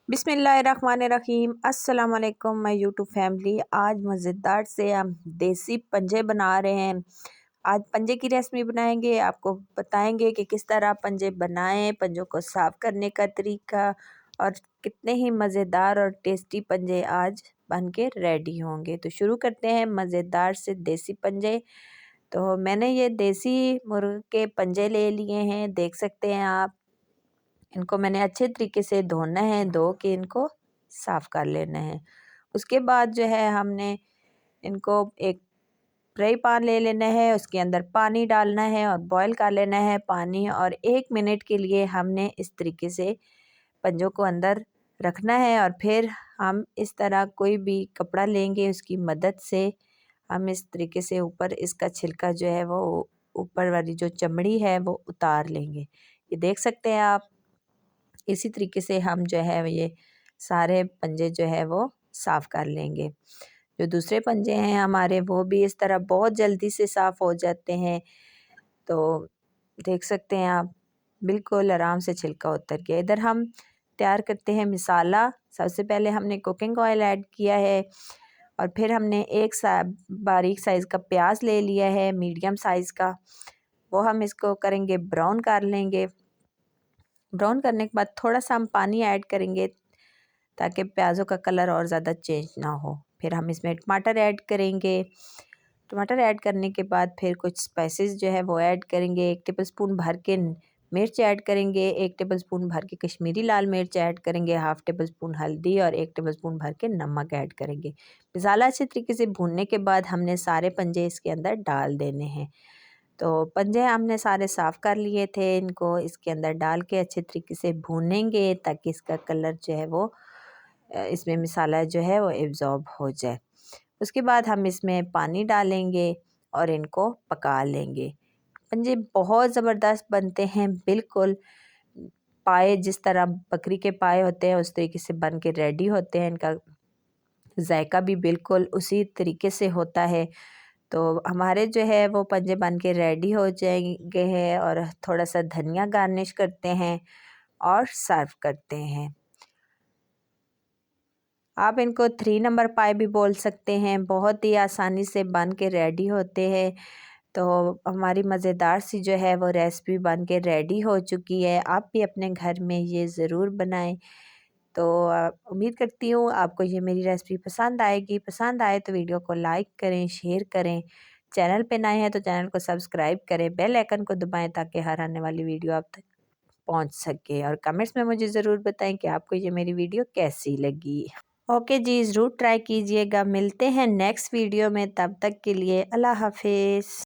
बिस्मिल्लाहिर्रहमानिर्रहीम। अस्सलाम वालेकुम माय यूट्यूब फैमिली। आज मज़ेदार से हम देसी पंजे बना रहे हैं। आज पंजे की रेसिपी बनाएंगे, आपको बताएंगे कि किस तरह पंजे बनाएं, पंजों को साफ़ करने का तरीका और कितने ही मज़ेदार और टेस्टी पंजे आज बन के रेडी होंगे। तो शुरू करते हैं मज़ेदार से देसी पंजे। तो मैंने ये देसी मुर्ग के पंजे ले लिए हैं, देख सकते हैं आप। इनको मैंने अच्छे तरीके से धोना है, धो के इनको साफ़ कर लेना है। उसके बाद जो है हमने इनको एक फ्राई पैन ले लेना है, उसके अंदर पानी डालना है और बॉईल कर लेना है पानी, और 1 मिनट के लिए हमने इस तरीके से पंजों को अंदर रखना है। और फिर हम इस तरह कोई भी कपड़ा लेंगे, उसकी मदद से हम इस तरीके से ऊपर इसका छिलका जो है वो ऊपर वाली जो चमड़ी है वो उतार लेंगे। ये देख सकते हैं आप। इसी तरीके से हम जो है ये सारे पंजे जो है वो साफ़ कर लेंगे। जो दूसरे पंजे हैं हमारे वो भी इस तरह बहुत जल्दी से साफ़ हो जाते हैं। तो देख सकते हैं आप, बिल्कुल आराम से छिलका उतर गया। इधर हम तैयार करते हैं मसाला। सबसे पहले हमने कुकिंग ऑयल ऐड किया है और फिर हमने एक बारीक साइज़ का प्याज ले लिया है, मीडियम साइज़ का। वो हम इसको करेंगे ब्राउन कर लेंगे। ब्राउन करने के बाद थोड़ा सा हम पानी ऐड करेंगे ताकि प्याज़ों का कलर और ज़्यादा चेंज ना हो। फिर हम इसमें टमाटर ऐड करेंगे। टमाटर ऐड करने के बाद फिर कुछ स्पाइसेस जो है वो ऐड करेंगे। 1 टेबलस्पून भर के मिर्च ऐड करेंगे, 1 टेबलस्पून भर के कश्मीरी लाल मिर्च ऐड करेंगे, हाफ़ टेबलस्पून हल्दी और 1 टेबलस्पून भर के नमक ऐड करेंगे। मसाला अच्छे तरीके से भूनने के बाद हमने सारे पंजे इसके अंदर डाल देने हैं। तो पंजे हमने सारे साफ़ कर लिए थे, इनको इसके अंदर डाल के अच्छे तरीके से भूनेंगे ताकि इसका कलर जो है वो इसमें मसाला जो है वो एब्ज़ॉर्ब हो जाए। उसके बाद हम इसमें पानी डालेंगे और इनको पका लेंगे। पंजे बहुत ज़बरदस्त बनते हैं, बिल्कुल पाए जिस तरह बकरी के पाए होते हैं उस तरीके से बन के रेडी होते हैं। इनका जायका भी बिल्कुल उसी तरीके से होता है। तो हमारे जो है वो पंजे बन के रेडी हो जाएंगे हैं, और थोड़ा सा धनिया गार्निश करते हैं और सर्व करते हैं। आप इनको 3 नंबर पाए भी बोल सकते हैं। बहुत ही आसानी से बन के रेडी होते हैं। तो हमारी मज़ेदार सी जो है वो रेसिपी बन के रेडी हो चुकी है। आप भी अपने घर में ये ज़रूर बनाएं। तो उम्मीद करती हूँ आपको ये मेरी रेसिपी पसंद आएगी। पसंद आए तो वीडियो को लाइक करें, शेयर करें। चैनल पे नए हैं तो चैनल को सब्सक्राइब करें, बेल आइकन को दबाएं ताकि हर आने वाली वीडियो आप तक पहुंच सके। और कमेंट्स में मुझे ज़रूर बताएं कि आपको ये मेरी वीडियो कैसी लगी। ओके जी, ज़रूर ट्राई कीजिएगा। मिलते हैं नेक्स्ट वीडियो में, तब तक के लिए अल्लाह हाफिज़।